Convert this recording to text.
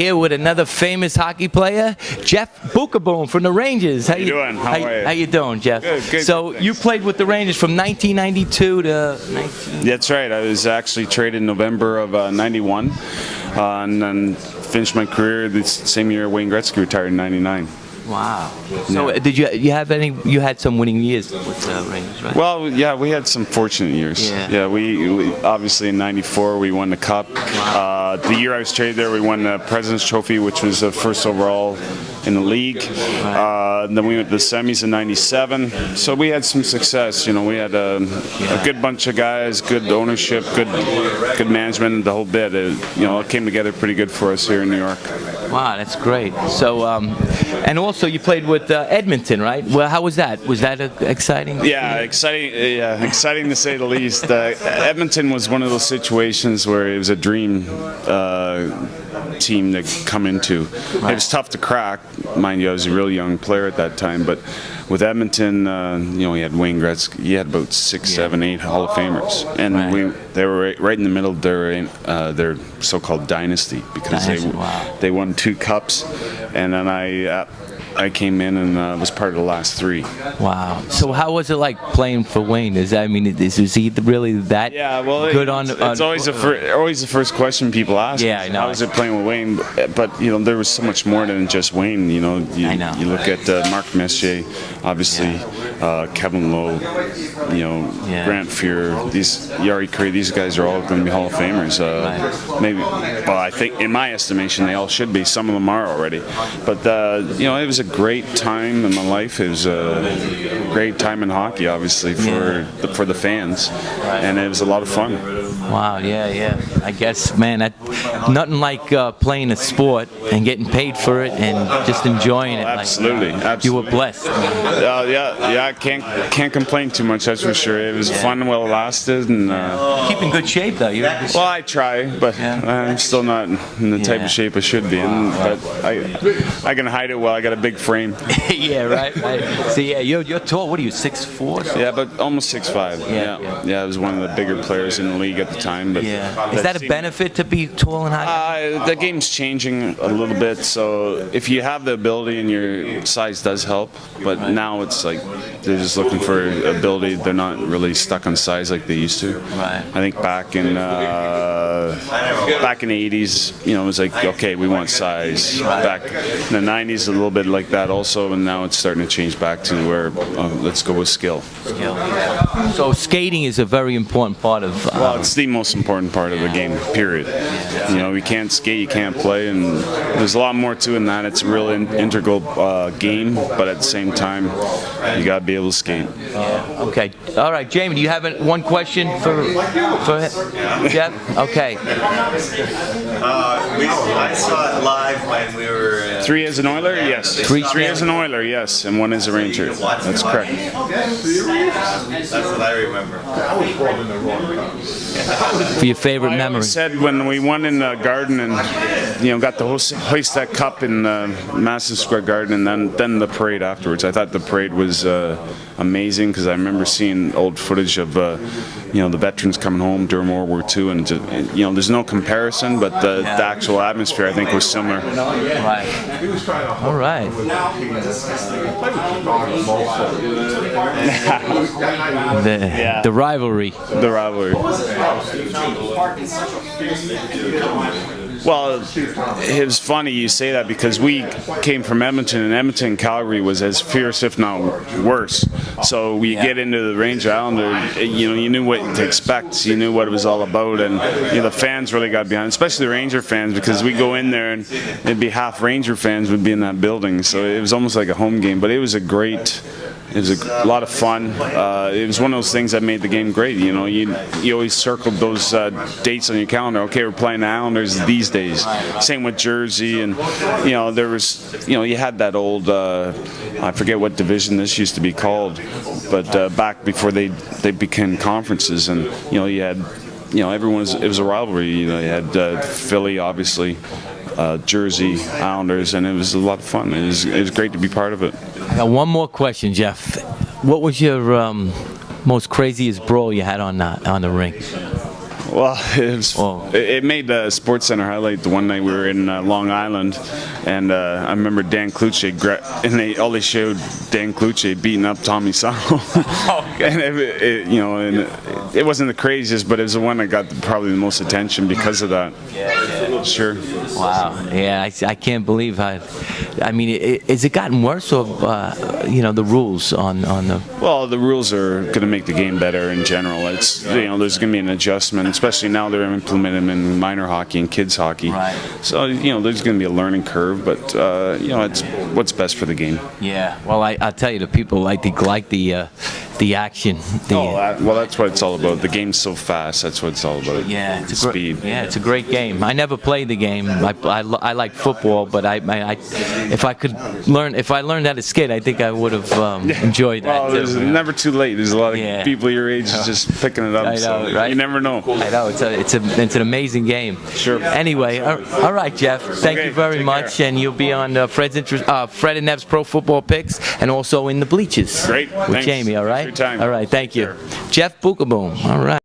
Here with another famous hockey player, Jeff Beukeboom from the Rangers. How you doing? How are you? How you doing, Jeff? Good. So you played with the Rangers from 1992 to 19... That's right. I was actually traded in November of '91, and then finished my career this same year Wayne Gretzky retired in '99. Wow. So did you have any? You had some winning years with the Rangers, right? Well, yeah, we had some fortunate years. Yeah. We obviously in '94 we won the Cup. Wow. The year I was traded there, we won the President's Trophy, which was the first overall in the league. Right. Then we went to the semis in '97. So we had some success. You know, we had a good bunch of guys, good ownership, good management, the whole bit. It came together pretty good for us here in New York. Wow, that's great. So, and also you played with Edmonton, right? Well, how was that? Was that exciting? Yeah, exciting. Yeah, exciting to say the least. Edmonton was one of those situations where it was a dream team to come into. Right. It was tough to crack, mind you. I was a really young player at that time, but with Edmonton, he had Wayne Gretzky. He had about 6, 7, 8 Hall of Famers, and they were right in the middle of their so-called dynasty because they won 2 cups, and then I came in and was part of the last 3. Wow. So how was it like playing for Wayne? Is he really that good on? It's always the first question people ask. Yeah, I know. How was it playing with Wayne? But there was so much more than just Wayne. You look at Mark Messier, obviously, Kevin Lowe, Grant Fuhr, these Yari Curry. These guys are all going to be Hall of Famers. I think in my estimation they all should be. Some of them are already. But it was a great time in my life. It was a great time in hockey, obviously, for the fans, and it was a lot of fun. Wow, yeah. I guess, man, nothing like playing a sport and getting paid for it and just enjoying it. Absolutely. You were blessed. I can't complain too much. That's for sure. It was fun while it lasted, and keep in good shape though. Well, I try, but I'm still not in the type of shape I should be in. But I can hide it well. I got a big frame. Yeah, right. So you're tall. What are you, 6'4"? Yeah, but almost 6'5". Yeah. I was one of the bigger players in the league at the time. But is that a benefit to be tall and high? The game's changing a little bit, so if you have the ability and your size does help, but now it's like they're just looking for ability. They're not really stuck on size like they used to. Right. I think back in the 80s, it was like, okay, we want size. Back in the 90s, a little bit like that also, and now it's starting to change back to where let's go with skill. So skating is a very important part of. Well, it's the most important part of the game, period. You can't skate, you can't play, and there's a lot more to it than that. It's a real integral game, but at the same time, you got to be able to skate. Okay. All right, Jamie, do you have one question for Jeff? Okay. I saw it live when we were... 3 as an Oiler? Yes. 3 as an Oiler, yes, and 1 as a Ranger. That's correct. That's what I remember. For your favorite memory? I said when we won in the Garden and got to hoist that cup in Madison Square Garden, and then the parade afterwards. I thought the parade was amazing because I remember seeing old footage of the veterans coming home during World War II, and there's no comparison, but the actual atmosphere I think was similar. Right. All right. The rivalry. The rivalry. Well, it was funny you say that because we came from Edmonton, and Edmonton, Calgary was as fierce, if not worse. So we get into the Ranger Islander, you knew what to expect, you knew what it was all about, and the fans really got behind it, especially the Ranger fans, because we go in there and it'd be half Ranger fans would be in that building. So it was almost like a home game, but it was a lot of fun. It was one of those things that made the game great. You always circled those dates on your calendar. Okay, we're playing the Islanders these days. Same with Jersey, and there was you had that old I forget what division this used to be called, but back before they became conferences, and you had everyone it was a rivalry. You had Philly, obviously. Jersey, Islanders, and it was a lot of fun. It was great to be part of it. I got one more question, Jeff. What was your most craziest brawl you had on the rink? Well, it made the Sports Center highlight the one night we were in Long Island, and I remember Dan Cluche, and they showed Dan Cluche beating up Tommy Sano. And it wasn't the craziest, but it was the one that got probably the most attention because of that. Yeah. Sure. Wow. Yeah, I can't believe how. I mean, has it gotten worse, or the rules on the? Well, the rules are going to make the game better in general. It's there's going to be an adjustment, especially now they're implementing them in minor hockey and kids hockey. Right. So there's going to be a learning curve, but it's what's best for the game. Yeah. Well, I tell you, the people like the action. Well, that's what it's all about. The game's so fast. That's what it's all about. Yeah, it's speed. It's a great game. I never played the game. I like football, but if I learned how to skate, I think I would have enjoyed that. Well, it's never too late. There's a lot of people your age just picking it up. I know, so right? You never know. I know it's an amazing game. Sure. Anyway, all right, Jeff. Thank you very much, care. and you'll be on Fred and Nev's Pro Football Picks, and also in the bleachers. Great. With Thanks. Jamie. All right. Thanks for your time. All right. Thank you, Sure. Jeff Beukeboom. All right.